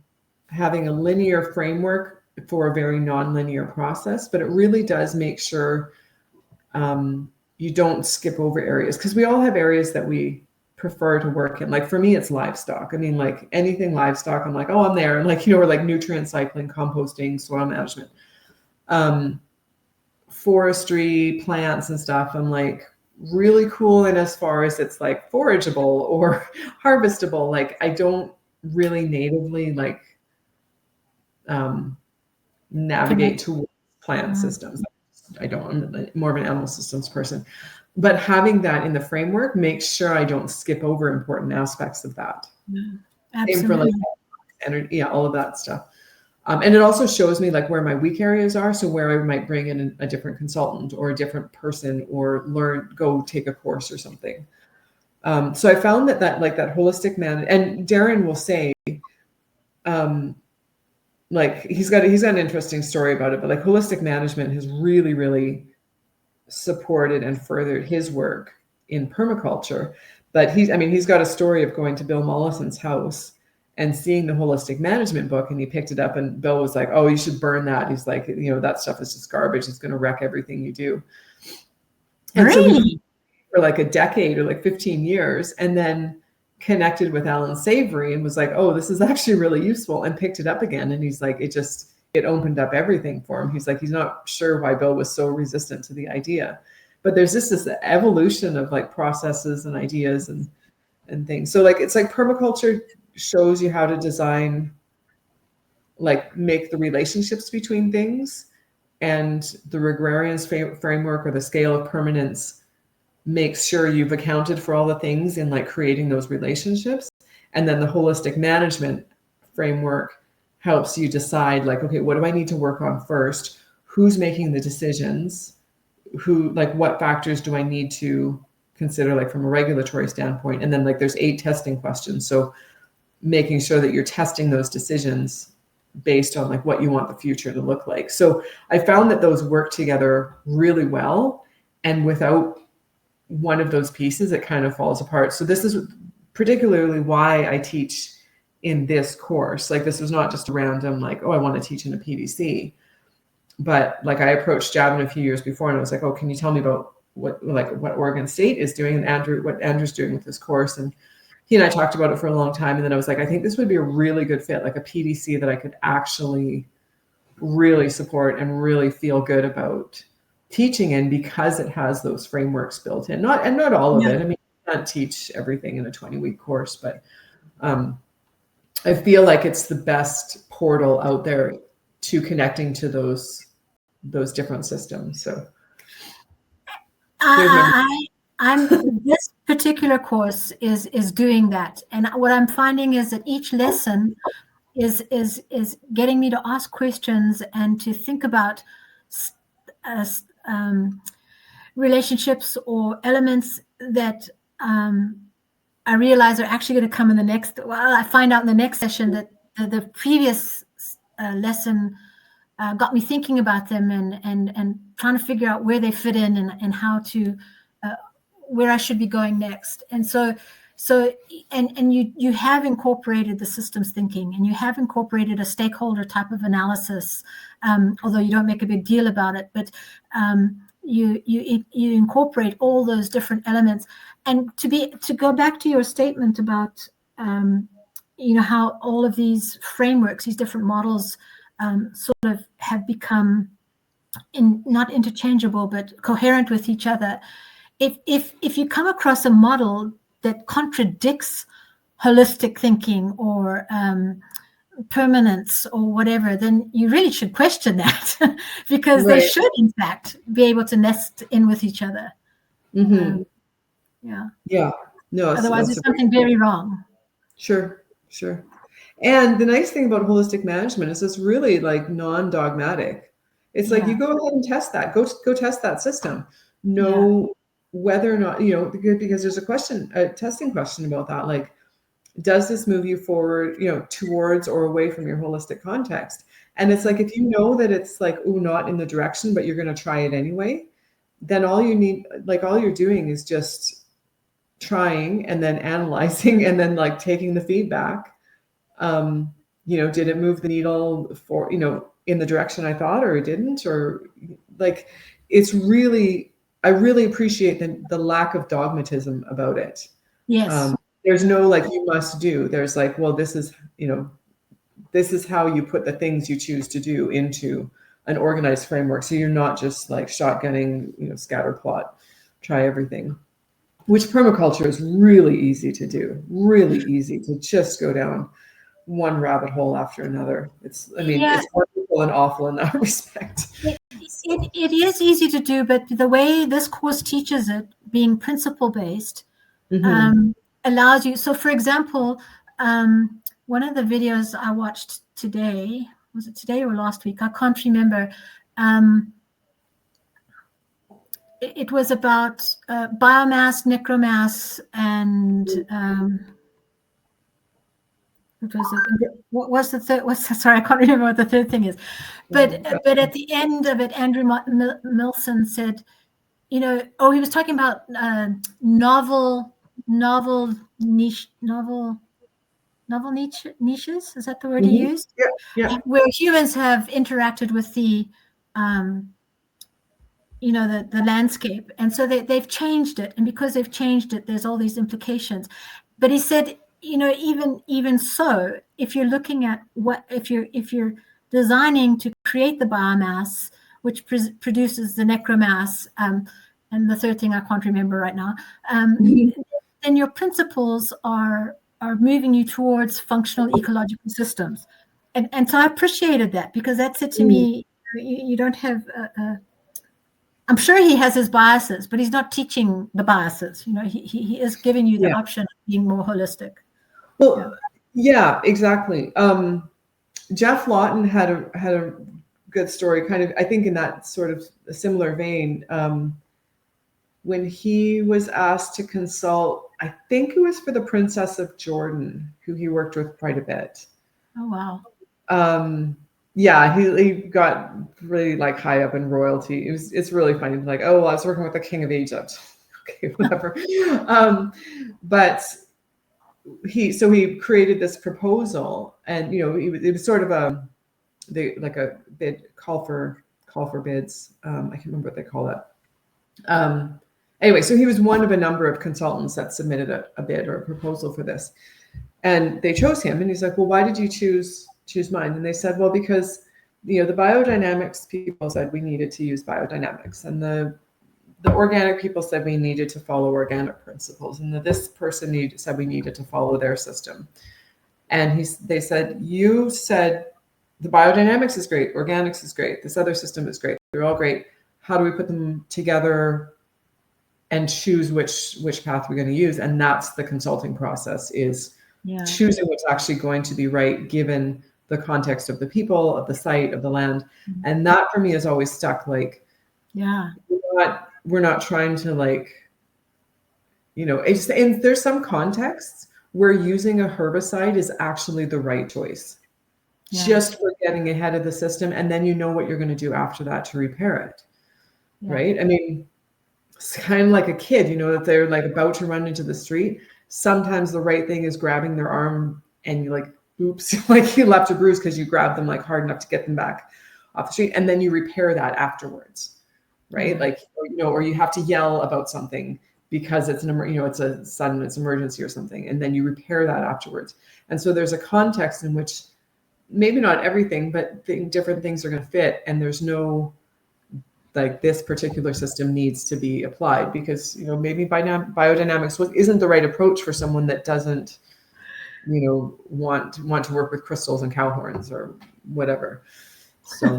having a linear framework for a very non-linear process, but it really does make sure you don't skip over areas, because we all have areas that we prefer to work in. Like for me, it's livestock. I mean, like anything livestock, I'm like, oh, I'm there. And like, we're like nutrient cycling, composting, soil management, forestry, plants and stuff. I'm like really cool. And as far as it's like forageable or harvestable, like I don't really natively like navigate towards plant systems. I'm more of an animal systems person, but having that in the framework makes sure I don't skip over important aspects of that. Absolutely. Same for like energy, all of that stuff. And it also shows me like where my weak areas are. So where I might bring in a different consultant or a different person, or go take a course or something. So I found that like that holistic man, and Darren will say, like he's got an interesting story about it, but like holistic management has really, really supported and furthered his work in permaculture. But he's got a story of going to Bill Mollison's house and seeing the holistic management book, and he picked it up, and Bill was like, oh, you should burn that. He's like, that stuff is just garbage. It's going to wreck everything you do. And really? So he, for like a decade or like 15 years, and then connected with Allan Savory and was like, oh, this is actually really useful, and picked it up again. And he's like, it opened up everything for him. He's like, he's not sure why Bill was so resistant to the idea, but there's this evolution of like processes and ideas and things. So like, it's like permaculture shows you how to design, like make the relationships between things, and the Regrarian's framework, or the scale of permanence, makes sure you've accounted for all the things in like creating those relationships. And then the holistic management framework helps you decide like, okay, what do I need to work on first? Who's making the decisions? Who, like, what factors do I need to consider, like from a regulatory standpoint? And then like there's 8 testing questions. So making sure that you're testing those decisions based on like what you want the future to look like. So I found that those work together really well, and without one of those pieces, it kind of falls apart. So this is particularly why I teach in this course. Like, this was not just a random like, oh, I want to teach in a PDC, but like I approached Javin a few years before, and I was like, oh, can you tell me about what Oregon State is doing, and what Andrew's doing with this course? And he and I talked about it for a long time. And then I was like, I think this would be a really good fit, like a PDC that I could actually really support and really feel good about teaching in, because it has those frameworks built in. Not all of it. I mean, you can't teach everything in a 20-week course, but I feel like it's the best portal out there to connecting to those different systems. So this particular course is doing that, and what I'm finding is that each lesson is getting me to ask questions and to think about relationships or elements that I realize are actually going to come in the next. Well, I find out in the next session that the previous lesson got me thinking about them and trying to figure out where they fit in and how to where I should be going next. And so you have incorporated the systems thinking, and you have incorporated a stakeholder type of analysis, although you don't make a big deal about it, but you incorporate all those different elements. And to go back to your statement about how all of these frameworks, these different models sort of have become not interchangeable but coherent with each other. If you come across a model that contradicts holistic thinking or permanence or whatever, then you really should question that because Right. they should, in fact, be able to nest in with each other. Mm-hmm. Yeah. No. Otherwise, there's something very wrong. Sure. And the nice thing about holistic management is it's really like non-dogmatic. It's like, you go ahead and test that. Go test that system. Know whether or not, because there's a testing question about that. Like, does this move you forward, towards or away from your holistic context? And it's like, if you know that it's like, not in the direction, but you're going to try it anyway, then all you're doing is just trying and then analyzing and then like taking the feedback. Did it move the needle for, in the direction I thought, or it didn't? Or like, I really appreciate the lack of dogmatism about it. Yes. There's no like, you must do. There's like, well, this is how you put the things you choose to do into an organized framework. So you're not just like shotgunning, scatter plot, try everything, which permaculture is really easy to do, really easy to just go down one rabbit hole after another. It's wonderful and awful in that respect. It is easy to do, but the way this course teaches it, being principle-based, allows you. So, for example, one of the videos I watched today, was it today or last week? I can't remember. It was about biomass, necromass, and what was the third? Sorry, I can't remember what the third thing is. But at the end of it, Andrew Milson said, he was talking about novel niches. Is that the word he used? Yeah. Where humans have interacted with the the landscape, and so they've changed it, and because they've changed it, there's all these implications. But he said, even so, if you're looking at if you're designing to create the biomass, which produces the necromass, and the third thing I can't remember right now, then your principles are moving you towards functional ecological systems. And so I appreciated that, because that said to me, you don't have I'm sure he has his biases, but he's not teaching the biases. You know, he is giving you the option of being more holistic. Well, yeah, exactly. Jeff Lawton had a good story, kind of, I think, in that sort of a similar vein. When he was asked to consult, I think it was for the Princess of Jordan, who he worked with quite a bit. Oh, wow. Yeah, he got really like high up in royalty. It's really funny. Like, oh, well, I was working with the King of Egypt. Okay, whatever. But he created this proposal, and it was sort of like a bid call for bids. I can't remember what they call it. Anyway, so he was one of a number of consultants that submitted a bid or a proposal for this, and they chose him. And he's like, well, why did you choose mine? And they said, well, because the biodynamics people said we needed to use biodynamics, and the organic people said we needed to follow organic principles, and this person said we needed to follow their system. And they said, you said the biodynamics is great, organics is great, this other system is great, they're all great. How do we put them together and choose which path we're going to use? And that's the consulting process, is choosing what's actually going to be right given the context of the people, of the site, of the land. And that for me is always stuck. Like, we're not trying to, like, and there's some contexts where using a herbicide is actually the right choice, just for getting ahead of the system, and then what you're going to do after that to repair it, right? I mean, it's kind of like a kid, that they're like about to run into the street. Sometimes the right thing is grabbing their arm, and you're like, oops, like you left a bruise because you grabbed them like hard enough to get them back off the street, and then you repair that afterwards, right? Like, or you have to yell about something because it's it's a sudden, it's emergency or something, and then you repair that afterwards. And so there's a context in which maybe not everything, but different things are going to fit, and there's no, like, this particular system needs to be applied because maybe biodynamics isn't the right approach for someone that doesn't want to work with crystals and cow horns or whatever. So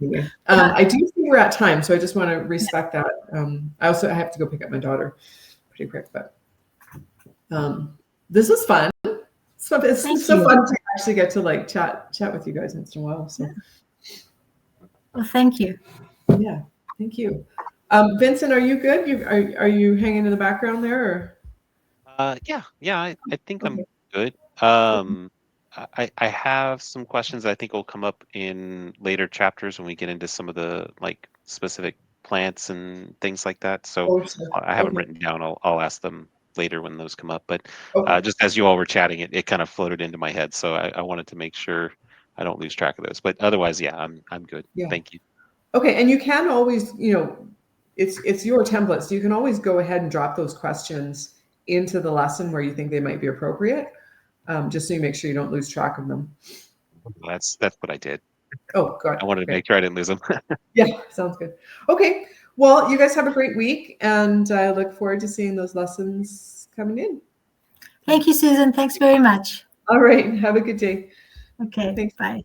anyway, I do think we're at time, so I just want to respect that. I have to go pick up my daughter pretty quick, but this was fun. It's so fun to actually get to like chat with you guys once in a while. So well, thank you. Yeah, thank you. Vincent, are you good? Are you hanging in the background there? Or? Yeah, I think I'm good. I have some questions I think will come up in later chapters when we get into some of the like specific plants and things like that. So I haven't written down. I'll ask them later when those come up. But just as you all were chatting, it kind of floated into my head. So I wanted to make sure I don't lose track of those. But otherwise, yeah, I'm good. Yeah. Thank you. Okay, and you can always, it's your template, so you can always go ahead and drop those questions into the lesson where you think they might be appropriate, just so you make sure you don't lose track of them. That's what I did. Oh, God. I wanted to make sure I didn't lose them. Yeah, sounds good. Okay, well, you guys have a great week, and I look forward to seeing those lessons coming in. Thank you, Susan. Thanks very much. All right, have a good day. Okay, thanks. Bye.